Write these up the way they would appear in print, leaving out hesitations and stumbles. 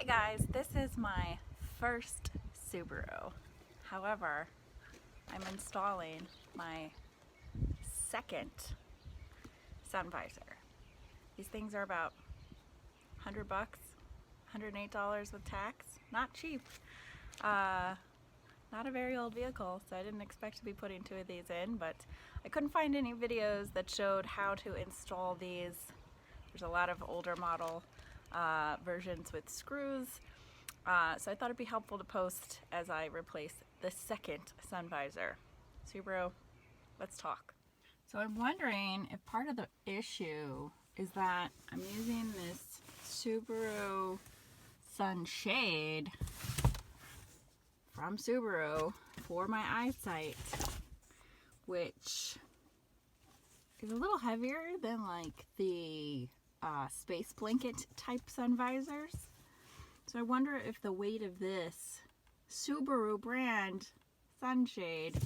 Hi guys, this is my first Subaru. However, I'm installing my second sun visor. These things are about 100 bucks, $108 with tax. Not cheap. Not a very old vehicle, so I didn't expect to be putting two of these in, but I couldn't find any videos that showed how to install these. There's a lot of older model versions with screws. So I thought it'd be helpful to post as I replace the second sun visor. Subaru, let's talk. So I'm wondering if part of the issue is that I'm using this Subaru sunshade from Subaru for my eyesight, which is a little heavier than like the space blanket type sun visors. So I wonder if the weight of this Subaru brand sunshade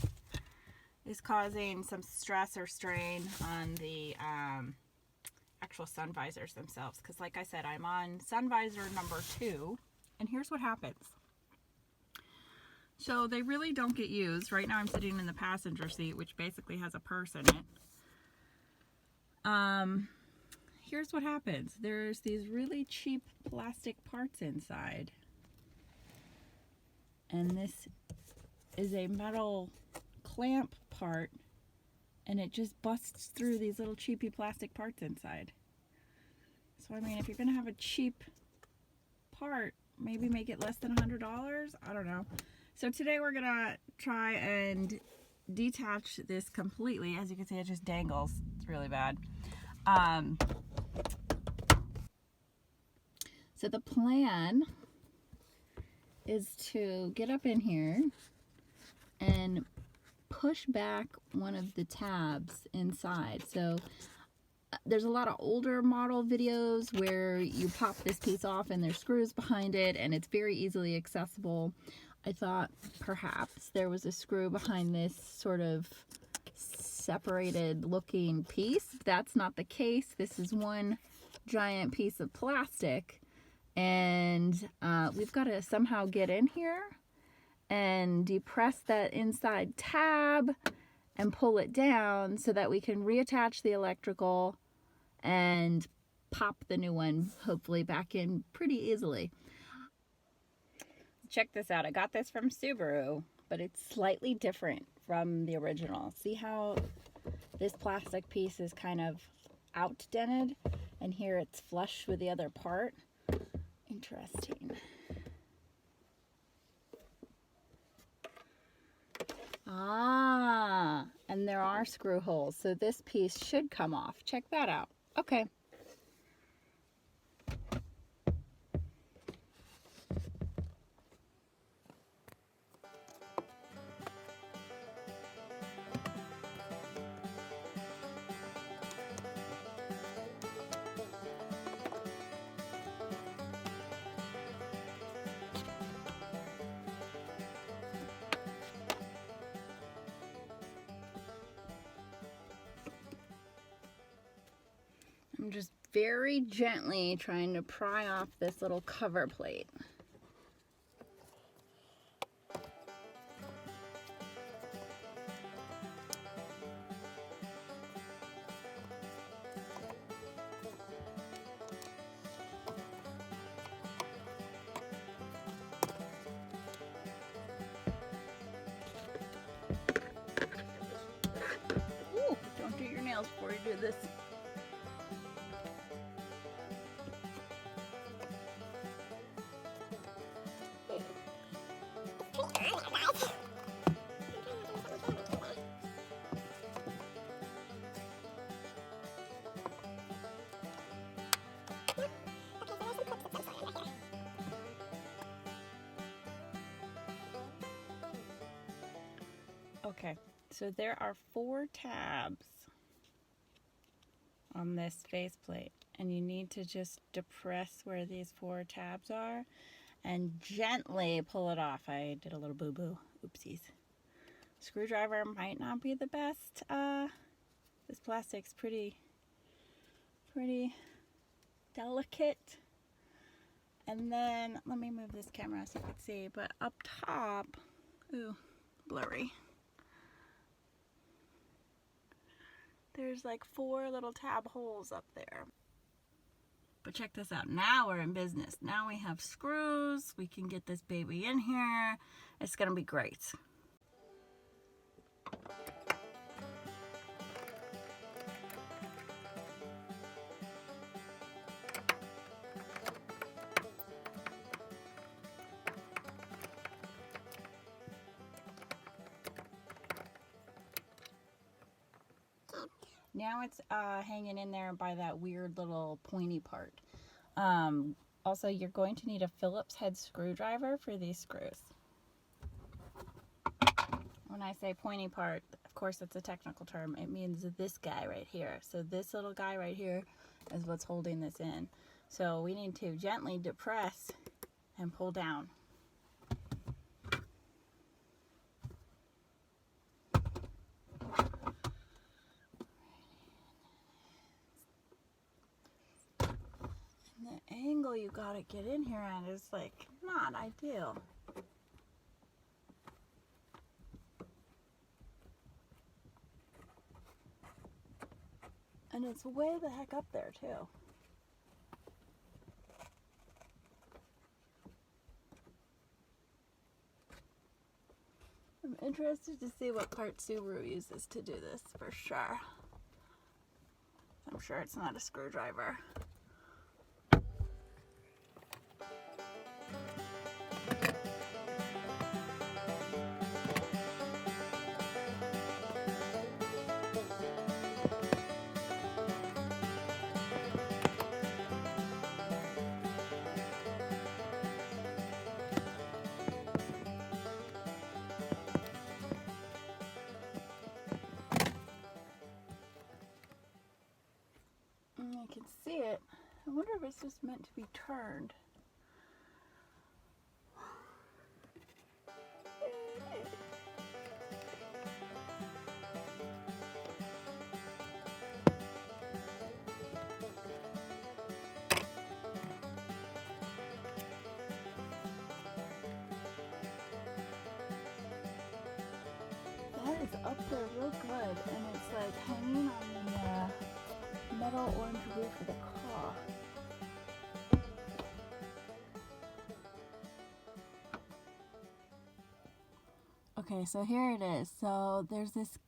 is causing some stress or strain on the actual sun visors themselves. Because like I said, I'm on sun visor number 2, and here's what happens. So they really don't get used. Right now I'm sitting in the passenger seat, which basically has a purse in it. Here's what happens. There's these really cheap plastic parts inside. And this is a metal clamp part, and it just busts through these little cheapy plastic parts inside. So I mean, if you're gonna have a cheap part, maybe make it less than $100. I don't know. So today we're gonna try and detach this completely. As you can see, it just dangles. It's really bad. So the plan is to get up in here and push back one of the tabs inside. So there's a lot of older model videos where you pop this piece off and there's screws behind it and it's very easily accessible. I thought perhaps there was a screw behind this sort of separated looking piece. That's not the case. This is one giant piece of plastic, and we've got to somehow get in here and depress that inside tab and pull it down so that we can reattach the electrical and pop the new one hopefully back in pretty easily. Check this out. I got this from Subaru, but it's slightly different from the original. See how this plastic piece is kind of outdented, and here it's flush with the other part? Interesting. Ah, and there are screw holes, so this piece should come off. Check that out. Okay. I'm just very gently trying to pry off this little cover plate. Ooh, don't do your nails before you do this. Okay, so there are 4 tabs on this faceplate, and you need to just depress where these 4 tabs are and gently pull it off. I did a little boo-boo. Oopsies. Screwdriver might not be the best. This plastic's pretty delicate. And then, let me move this camera so you can see, but up top, ooh, blurry. There's like 4 little tab holes up there. But check this out, now we're in business. Now we have screws, we can get this baby in here. It's gonna be great. Now it's hanging in there by that weird little pointy part. Also, you're going to need a Phillips head screwdriver for these screws. When I say pointy part, of course it's a technical term. It means this guy right here. So this little guy right here is what's holding this in. So we need to gently depress and pull down. The angle you gotta get in here at is like not ideal. And it's way the heck up there too. I'm interested to see what part Subaru uses to do this for sure. I'm sure it's not a screwdriver. I can see it. I wonder if it's just meant to be turned. That is up there real good, and it's like hanging on the metal orange roof of the car. Okay, so here it is. So there's this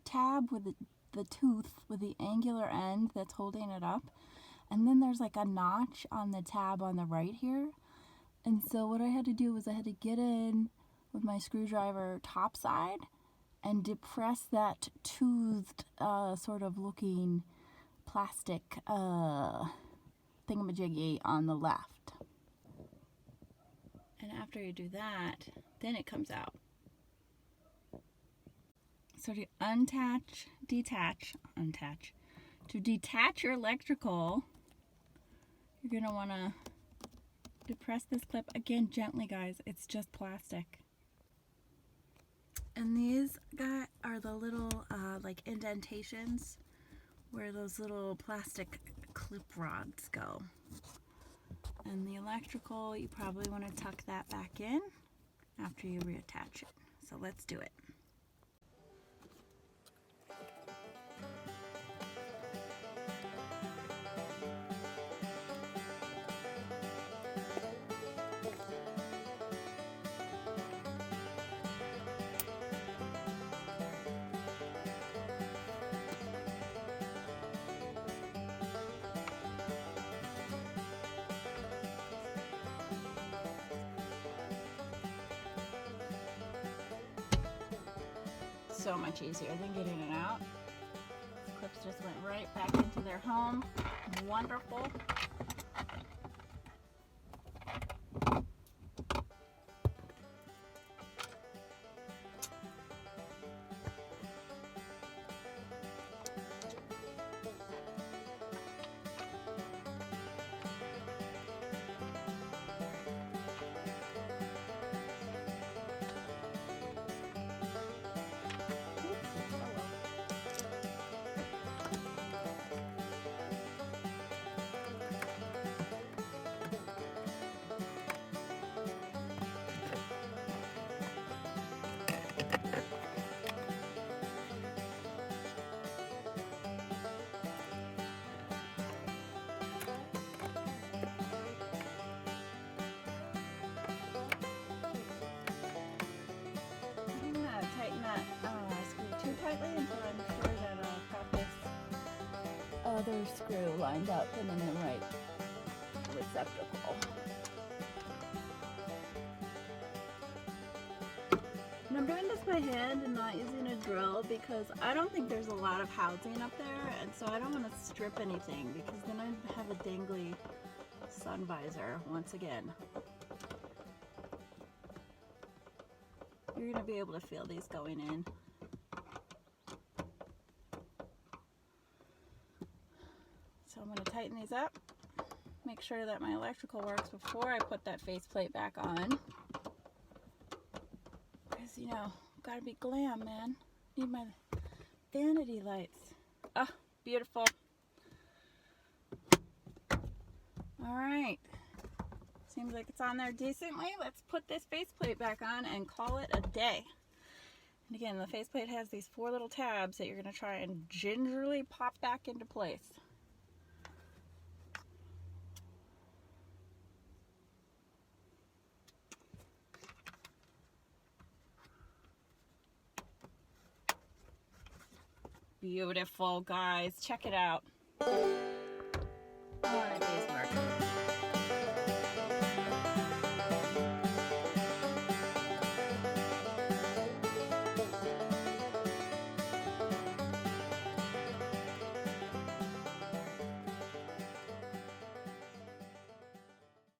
tab with the tooth with the angular end that's holding it up. And then there's like a notch on the tab on the right here. And so what I had to do was I had to get in with my screwdriver top side and depress that toothed sort of looking plastic thingamajiggy on the left. And after you do that, then it comes out. So to to detach your electrical, you're gonna wanna depress this clip again gently, guys. It's just plastic. And these are the little like indentations where those little plastic clip rods go. And the electrical, you probably want to tuck that back in after you reattach it. So let's do it. So much easier than getting it out. The clips just went right back into their home. Wonderful. other screw lined up and in the right receptacle. And I'm doing this by hand and not using a drill because I don't think there's a lot of housing up there, and so I don't want to strip anything because then I'd have a dangly sun visor once again. You're going to be able to feel these going in. So I'm going to tighten these up, make sure that my electrical works before I put that faceplate back on. Because, you know, gotta be glam, man. Need my vanity lights. Ah, beautiful. Alright. Seems like it's on there decently. Let's put this faceplate back on and call it a day. And again, the faceplate has these 4 little tabs that you're going to try and gingerly pop back into place. Beautiful, guys. Check it out.